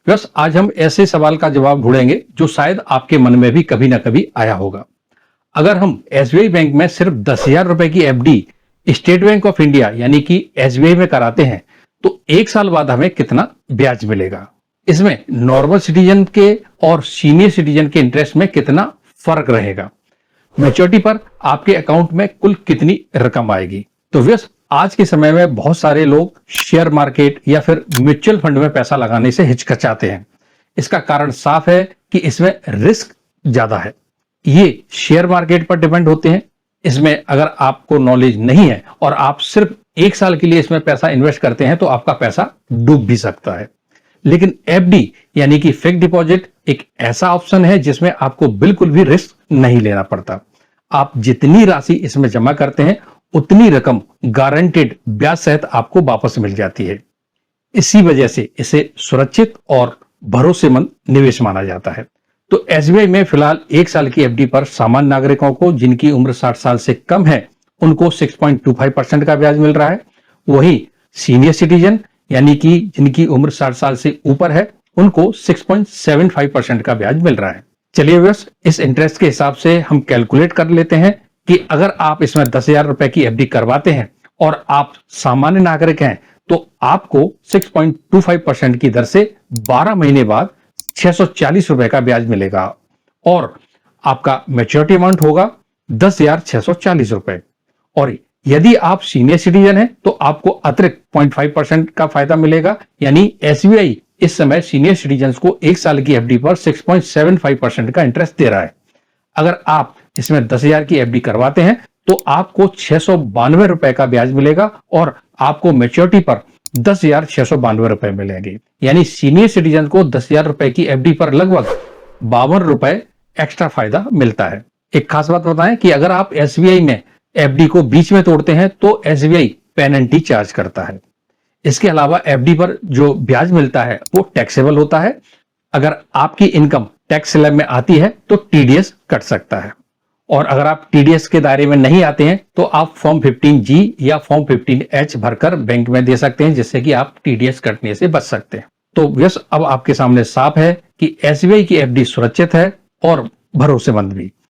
बस आज हम ऐसे सवाल का जवाब ढूंढेंगे जो शायद आपके मन में भी कभी ना कभी आया होगा। अगर हम एसबीआई बैंक में सिर्फ 10,000 रुपए की FD state bank of India यानी कि एसबीआई में कराते हैं तो एक साल बाद हमें कितना ब्याज मिलेगा? इसमें नॉर्मल सिटीजन के और सीनियर सिटीजन के इंटरेस्ट में कितना फर्क रहेगा? मैच्योरिटी पर आपके अकाउंट में कुल कितनी रकम आएगी? तो व्यस्त आज के समय में बहुत सारे लोग शेयर मार्केट या फिर म्यूचुअल फंड में पैसा लगाने से हिचकिचाते हैं। इसका कारण साफ है कि इसमें रिस्क ज्यादा है। ये शेयर मार्केट पर डिपेंड होते हैं। इसमें अगर आपको नॉलेज नहीं है और आप सिर्फ एक साल के लिए इसमें पैसा इन्वेस्ट करते हैं तो आपका पैसा डूब भी सकता है। लेकिन एफडी यानी कि फिक्स्ड डिपॉजिट एक ऐसा ऑप्शन है जिसमें आपको बिल्कुल भी रिस्क नहीं लेना पड़ता। आप जितनी राशि इसमें जमा करते हैं उतनी रकम गारंटेड ब्याज सहित आपको वापस मिल जाती है। इसी वजह से इसे सुरक्षित और भरोसेमंद निवेश माना जाता है। तो एसबीआई में फिलहाल एक साल की एफडी पर सामान्य नागरिकों को जिनकी उम्र 60 साल से कम है उनको 6.25% का ब्याज मिल रहा है। वही सीनियर सिटीजन यानी कि जिनकी उम्र 60 साल से ऊपर है उनको 6.75% का ब्याज मिल रहा है। चलिए व्यवस्थ इस इंटरेस्ट के हिसाब से हम कैलकुलेट कर लेते हैं कि अगर आप इसमें 10,000 रुपए की एफडी करवाते हैं और आप सामान्य नागरिक हैं तो आपको 6.25% की दर से 12 महीने बाद 640 रुपए का ब्याज मिलेगा और आपका मैच्योरिटी अमाउंट होगा 10,640 रुपए। और यदि आप सीनियर सिटीजन हैं तो आपको अतिरिक्त 0.5% का फायदा मिलेगा। यानी एसबीआई इस समय सीनियर सिटीजन को एक साल की एफडी पर 6.75% का इंटरेस्ट दे रहा है। अगर आप इसमें 10,000 की एफडी करवाते हैं तो आपको 692 रुपए का ब्याज मिलेगा और आपको मैच्योरिटी पर 10,692 रुपए मिलेंगे। यानी सीनियर सिटीजन को 10,000 रुपए की एफडी पर लगभग 52 रुपए एक्स्ट्रा फायदा मिलता है। एक खास बात बताएं कि अगर आप एसबीआई में एफडी को बीच में तोड़ते हैं तो एसबीआई पेनल्टी चार्ज करता है। इसके अलावा एफडी पर जो ब्याज मिलता है वो टैक्सेबल होता है। अगर आपकी इनकम टैक्स स्लैब में आती है तो टीडीएस कट सकता है और अगर आप टीडीएस के दायरे में नहीं आते हैं तो आप फॉर्म 15G या फॉर्म 15H भरकर बैंक में दे सकते हैं जिससे कि आप टीडीएस कटने से बच सकते हैं। तो यस अब आपके सामने साफ है कि एसबीआई की एफडी सुरक्षित है और भरोसेमंद भी।